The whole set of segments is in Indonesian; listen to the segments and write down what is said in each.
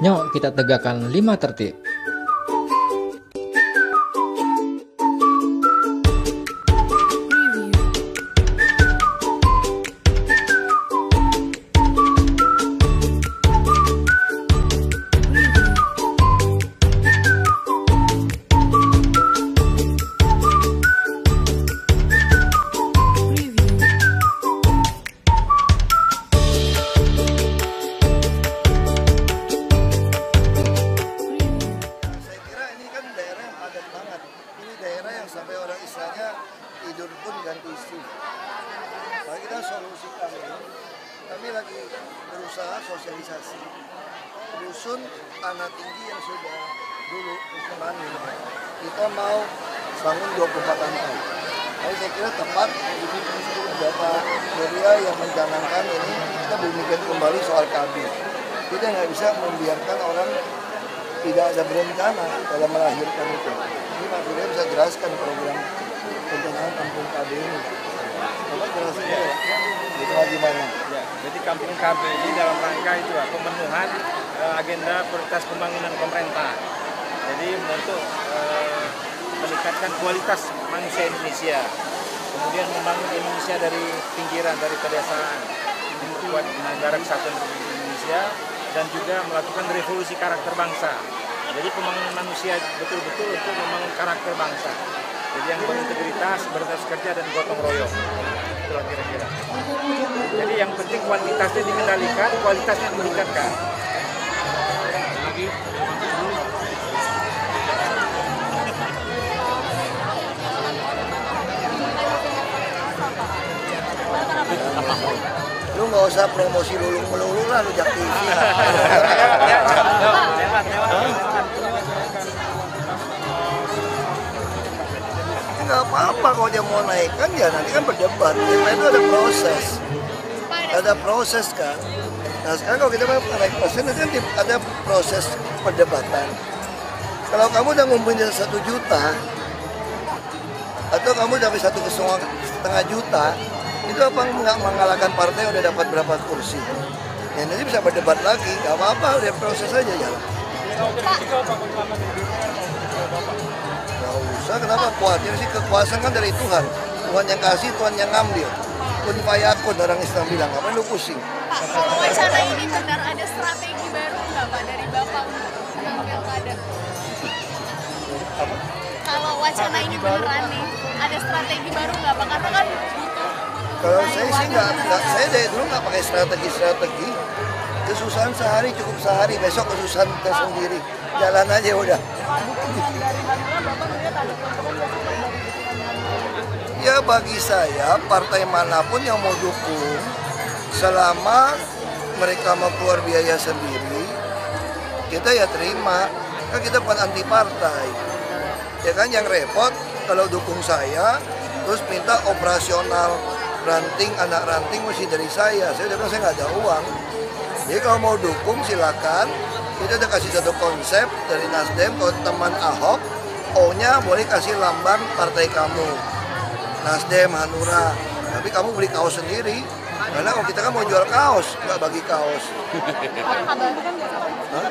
Yuk kita tegakkan 5 tertib. Sampai orang istilahnya tidur pun ganti istri. Maka kita solusi kami lagi berusaha sosialisasi rusun tanah tinggi yang sudah dulu kembali. Kita mau bangun 24 lantai. Jadi saya kira tepat ada Pak Surya yang mencanangkan ini, kita berpikir kembali soal kabin. Kita nggak bisa membiarkan orang tidak ada berencana dalam melahirkan itu. Ini Pak Surya bisa jelaskan program perencanaan kampung KB ini. Bapak jelasin ya, itu gimana? Ya, jadi kampung KB ini dalam rangka itu pemenuhan agenda prioritas pembangunan pemerintah. Jadi untuk meningkatkan kualitas manusia Indonesia, kemudian membangun Indonesia dari pinggiran, dari pedesaan, membuat negara kesatuan Republik Indonesia, dan juga melakukan revolusi karakter bangsa. Jadi pembangunan manusia betul-betul untuk membangun karakter bangsa. Jadi yang berintegritas, berintegritas kerja, dan gotong royong. Itulah kira-kira. Jadi yang penting kuantitasnya dikendalikan, kualitasnya ditingkatkan. Lu nggak usah promosi lulung melulu lah, lu jak TV. Nggak apa-apa kalau dia mau naikkan ya nanti kan berdebat. Kita itu ada proses kan. Nah sekarang kalau kita mau naik persen nanti kan ada proses perdebatan. Kalau kamu udah ngumpulin 1 juta atau kamu dapat 1,5 juta, itu apa nggak mengalahkan partai udah dapat berapa kursi? Ya nanti bisa berdebat lagi, nggak apa-apa, udah proses aja jalan. Nggak usah, kenapa khawatir sih? Kekuasaan kan dari Tuhan. Tuhan yang kasih, Tuhan yang ngambil. Kun fayakun orang Islam bilang, ngapain lu pusing? Pak, kalau wacana ini benar ada strategi baru nggak Pak dari Bapak untuk pilkada? Apa? Kalau wacana ini beneran nih, ada strategi baru nggak Pak? Karena kan kalau saya sih nggak, saya dari dulu nggak pakai strategi. Kesusahan sehari cukup sehari, besok kesusahan tersendiri. Jalan aja udah. Ya bagi saya, partai manapun yang mau dukung, selama mereka mau keluar biaya sendiri, kita ya terima. Kan kita bukan anti partai. Ya kan yang repot kalau dukung saya, terus minta operasional ranting, anak ranting mesti dari saya. Saya udah bilang saya nggak ada uang. Jadi kalau mau dukung silakan. Kita udah kasih satu konsep dari Nasdem, kalau teman Ahok, O-nya boleh kasih lambang partai kamu. Nasdem, Hanura. Tapi kamu beli kaos sendiri. Karena kalau kita kan mau jual kaos, nggak bagi kaos. Hah?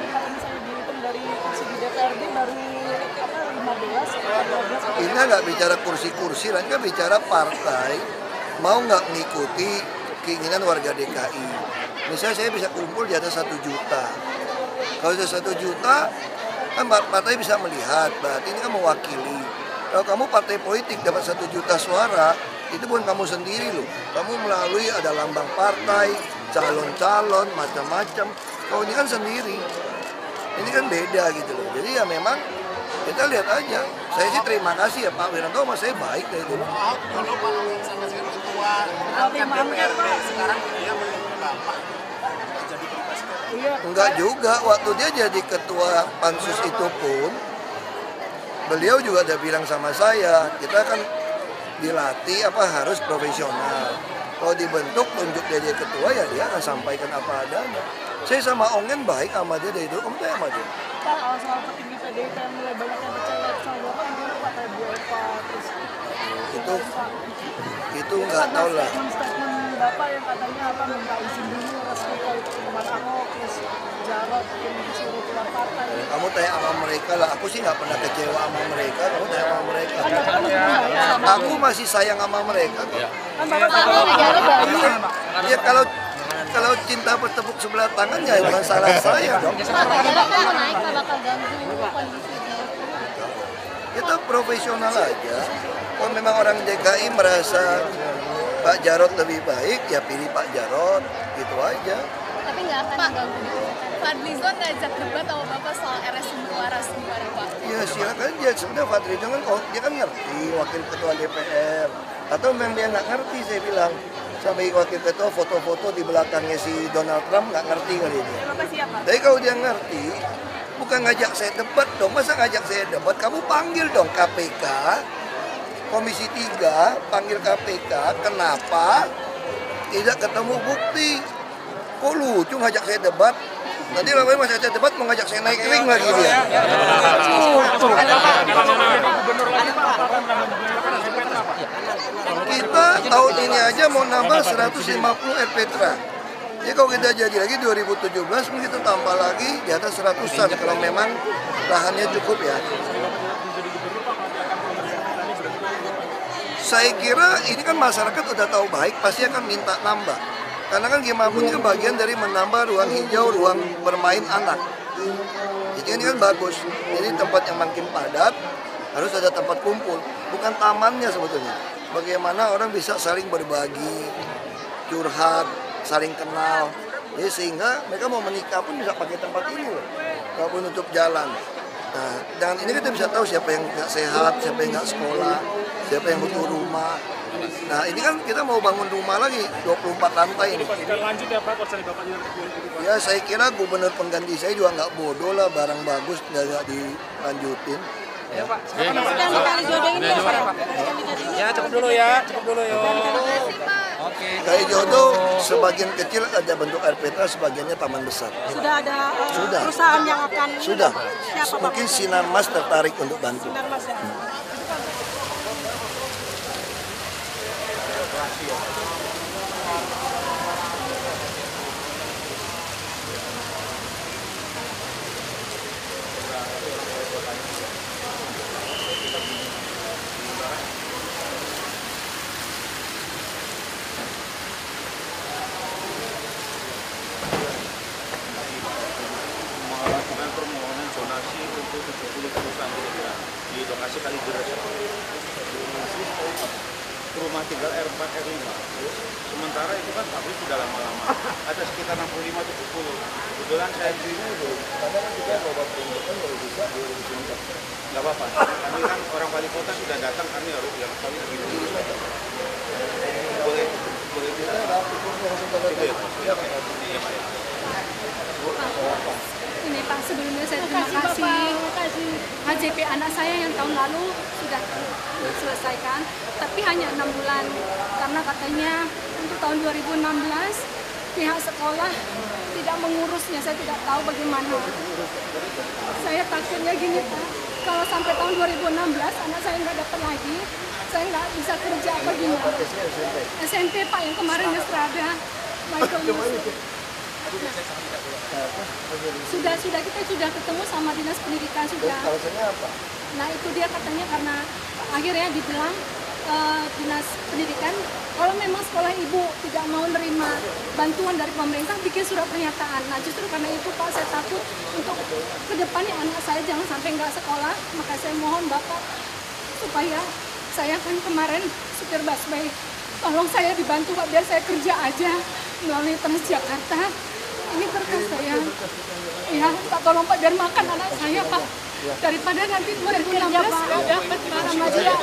Ini nggak bicara kursi-kursi, nanti kan bicara partai mau nggak mengikuti keinginan warga DKI. Misalnya saya bisa kumpul di atas 1 juta. Kalau sudah 1 juta, kan partai bisa melihat, berarti ini kan mewakili. Kalau kamu partai politik dapat 1 juta suara, itu bukan kamu sendiri loh. Kamu melalui ada lambang partai, calon-calon, macam-macam. Kalau ini kan sendiri, ini kan beda gitu loh. Jadi ya memang kita lihat aja. Saya sih terima kasih ya Pak Wiranto, sama saya baik dari dulu. Dulu Pak sama saya ketua DPRD, sekarang dia menurut Bapak jadi presiden. Enggak juga, waktu dia jadi ketua pansus itu pun beliau juga udah bilang sama saya, kita kan dilatih harus profesional. Kalau dibentuk tunjuk dia jadi ketua ya dia akan sampaikan apa adanya. Saya sama Ongen baik sama dia dari dulu, kamu tanya sama dia. Pak, soal petinggi PDIP yang mulai banyak yang percaya sama Bapak gimana Pak? Kayak Bu Eva, terus itu nggak tahu lah. Statement Bapak yang katanya minta izin dulu restu ke teman Ahok, terus Jarot Jarod yang disuruh keluar partai. Kamu tanya sama mereka lah, aku sih nggak pernah kecewa sama mereka, kamu tanya sama mereka. Aku masih sayang sama mereka kok. Kan Bapak tahu Jarod bayi. Ya kalau cinta bertepuk sebelah tangan ya bukan salah saya dong. Pak Jarod kan mau naik, Pak, bakal ganggu kondisi dia. Kita profesional aja. Kalau memang orang DKI merasa Pak Jarod lebih baik, ya pilih Pak Jarod, gitu aja. Tapi nggak akan mengganggu. Fadlizon ngajak debat sama Bapak soal RS Sumber Waras gimana Pak? Ya silakan aja. Sebenarnya Fadlizon kan dia kan ngerti wakil ketua DPR. Atau memang dia nggak ngerti saya bilang. Sampai wakil ketua foto-foto di belakangnya si Donald Trump nggak ngerti kali ini. Bapak siapa? Tapi kalau dia ngerti, bukan ngajak saya debat dong. Masa ngajak saya debat? Kamu panggil dong KPK, Komisi 3, panggil KPK. Kenapa tidak ketemu bukti? Kok lucu ngajak saya debat? Nanti lama-lama masa saya debat mau ngajak saya naik ring lagi dia. Kita tahun ini aja mau nambah 150 RPTRA. Jadi kalau kita jadi lagi 2017 mungkin kita tambah lagi di atas 100-an kalau memang lahannya cukup ya. Saya kira ini kan masyarakat udah tahu baik pasti akan minta nambah. Karena kan game pun itu bagian dari menambah ruang hijau, ruang bermain anak. Jadi ini kan bagus. Jadi tempat yang makin padat harus ada tempat kumpul, bukan tamannya sebetulnya. Bagaimana orang bisa saling berbagi, curhat, saling kenal. Jadi sehingga mereka mau menikah pun bisa pakai tempat ini loh. Nggak perlu nutup jalan. Nah, dengan ini kita bisa tahu siapa yang nggak sehat, siapa yang nggak sekolah, siapa yang butuh rumah. Nah, ini kan kita mau bangun rumah lagi, 24 lantai ini. Lanjut ya Pak, kalau Bapak Ya, saya kira gubernur pengganti saya juga nggak bodoh lah, barang bagus nggak dilanjutin. Ya Pak. Kali jodoh ini ya Pak. Ya cukup dulu ya, yo. Kali jodoh sebagian kecil ada bentuk RPTRA, sebagiannya taman besar. Sudah ada Sudah. perusahaan yang akan Sudah. Siapa Pak? Mungkin Sinar Mas tertarik untuk bantu. Sinar Mas ya. Melakukan permohonan zonasi untuk 70 perusahaan di lokasi Kalideres. Rumah tinggal R4, R5. Sementara itu kan pabrik sudah lama-lama. Ada sekitar 65 atau 70. Kebetulan saya di sini itu. Karena kan juga bawa peruntukan kalau bisa 2024. Nggak apa-apa. Kami kan orang wali kota sudah datang, kami harus yang kami lagi dulu. Boleh Kita rapi langsung pada itu ya Pak. Iya Pak. Iya Pak. Ini Pak, sebelumnya saya terima kasih HJP anak saya yang tahun lalu sudah diselesaikan, tapi hanya 6 bulan karena katanya untuk tahun 2016 pihak sekolah tidak mengurusnya. Saya tidak tahu bagaimana. Saya takutnya gini Pak, kalau sampai tahun 2016 anak saya nggak dapat lagi, saya nggak bisa kerja apa gimana. SMP Pak yang kemarin Nesrada, Michael Yusuf. Sudah kita sudah ketemu sama dinas pendidikan sudah. alasannya apa? Nah itu dia katanya karena akhirnya dibilang dinas pendidikan kalau memang sekolah ibu tidak mau menerima bantuan dari pemerintah bikin surat pernyataan. Nah justru karena itu Pak saya takut untuk kedepannya anak saya jangan sampai nggak sekolah, maka saya mohon Bapak supaya saya kan kemarin supir busway, tolong saya dibantu Pak biar saya kerja aja melalui Transjakarta. Ini berkas saya. Ya, Pak tolong Pak biar makan anak saya Pak. Daripada nanti 2016 nggak dapat Pak.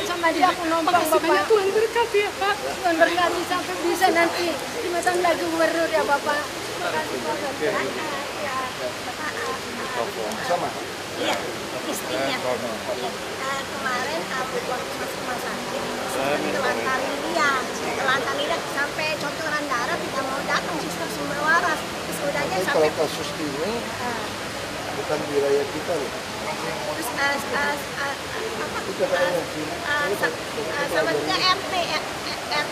Sama dia aku nombor Makasih banyak Tuhan berkati ya Pak. Tuhan berkati sampai bisa nanti dimasang lagi gubernur ya Bapak. Makasih Bapak. Ya, Sama. Iya, istrinya. Kemarin aku waktu masuk rumah sakit, telantarin dia sampai cocoran darah tidak mau datang suster Sumber Waras. Terus udahnya Tapi sampai kalau kasus ini bukan wilayah kita loh. terus Kita kayaknya sih. sama juga RT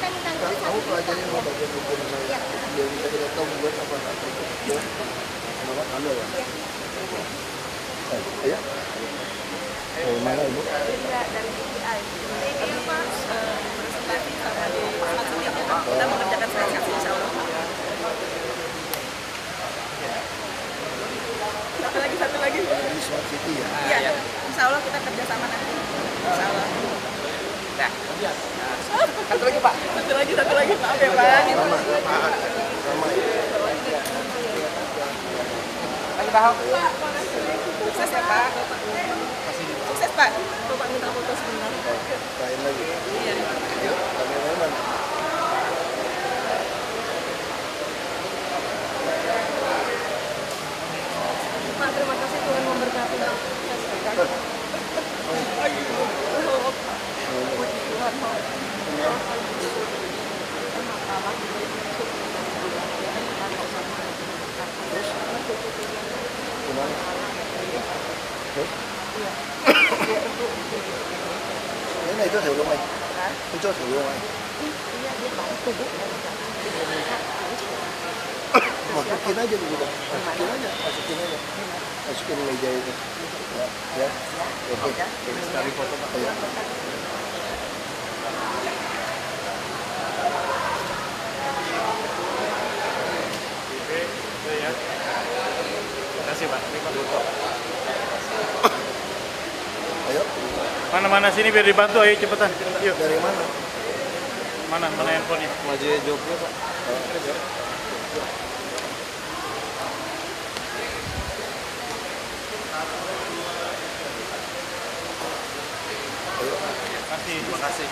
minta Kamu pelajari sama bagian hukum saya. Biar kita tidak tahu buat apa. Ambil ya. Ayo. Dari mana Ibu? Dari BPI. Ini apa? Presentasi sama di Smart City. Kita mengerjakan sosialisasi insya Allah. Satu lagi. Di Smart City ya? Iya, insya Allah kita kerjasama nanti. Insya Allah. Nah, satu lagi Pak. Satu lagi. Maaf ya Pak. Sama ya. Lagi Pak. Sukses ya Pak. Sukses Pak. Bapak minta foto sebentar. Lain lagi. Iya. Yuk, kamera mana? Pak, terima kasih Tuhan memberkati. Puji Tuhan. Gimana? Terus? Cái này cho thử luôn anh. Tôi cho thử luôn anh. Masukin aja dulu dong. Masukin aja. Masukin meja itu. Ya. Oke. Sekali foto Pak. Ya. Terima kasih Pak. Ini Pak foto. Ayo. Mana sini biar dibantu, ayo cepetan. Yuk. Dari mana? Mana handphonenya? Maju Jogja Pak. Terima kasih.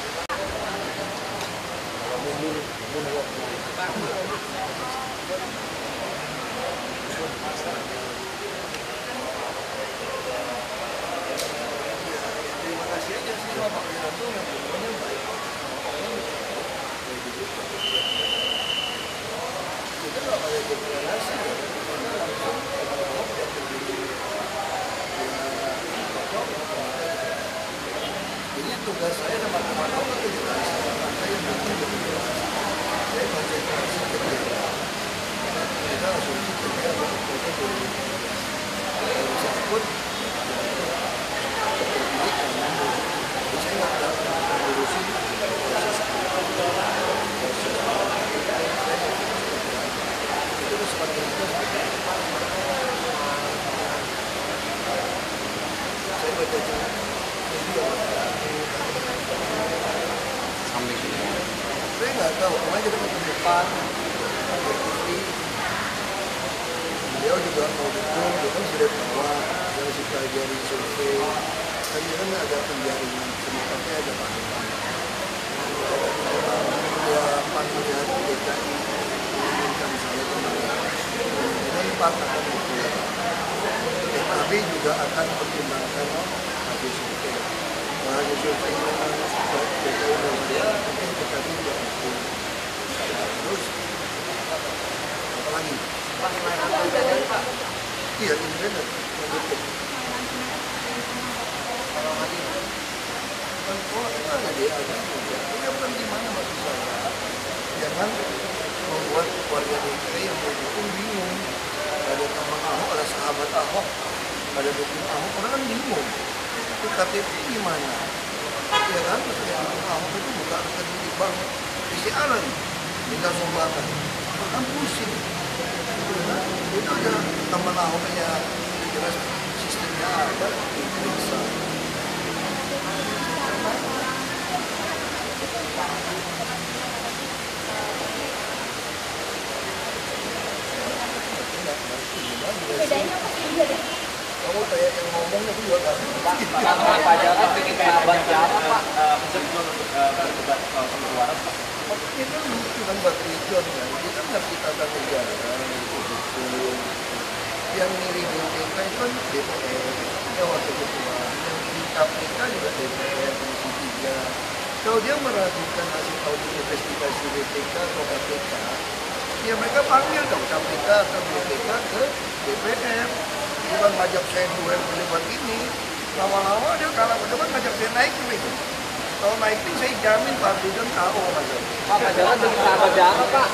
Terima kasih aja sih Bapak Wiranto yang semuanya baik. Kita nggak ada deklarasi ya. Jadi tugas saya teman-teman itu deklarasi partai yang saya konsentrasi kerja. Kita asumsi kerja untuk kalau bisa ikut saya nggak dapat mengurusi proses itu seperti itu. Saya baca media saya nggak tahu kemarin kita ke depan ada TV beliau juga mau dukung dia kan sudah bawa yang suka jadi survei kan dia kan ada penjaringan semuanya ada panduan dia panduan DKI menginginkan saya kembali dan Pak akan dukung PKB juga akan pertimbangkan hasil survei hasil survei memang DKI Indonesia mungkin PKB juga dukung terus apa lagi iya independen mendukung kalau itu ada DA-nya juga ini bukan gimana maksud saya jangan membuat warga DKI yang mendukung bingung ada teman Ahok, ada sahabat Ahok ada dukung Ahok, orang kan bingung itu KTP gimana ya kan, yang Ahok itu buka rekening di bank isi alam tinggal sumbangan kan pusing itu aja teman Ahoknya jelas sistemnya ada diperiksa Bedanya apa sih? Iya deh. kamu kayak yang ngomongnya itu juga kan Pak Jarod bikin sahabat Jarod Pak sebelum berdebat soal suara Pak. itu bukan buat tujuan kan kita ngerti tata negara yang milih BPK itu kan DPR yang wakil ketua yang milih KPK juga DPR komisi 3 kalau dia meragukan hasil audit investigasi BPK atau KPK ya mereka panggil dong KPK atau BPK ke DPR bukan ngajak saya duel berdebat ini lama-lama dia kalah berdebat ngajak saya naik gitu kalau naik ini saya jamin Pak Dudan tahu Mas. Pak Jarod bikin sahabat Jarod Pak.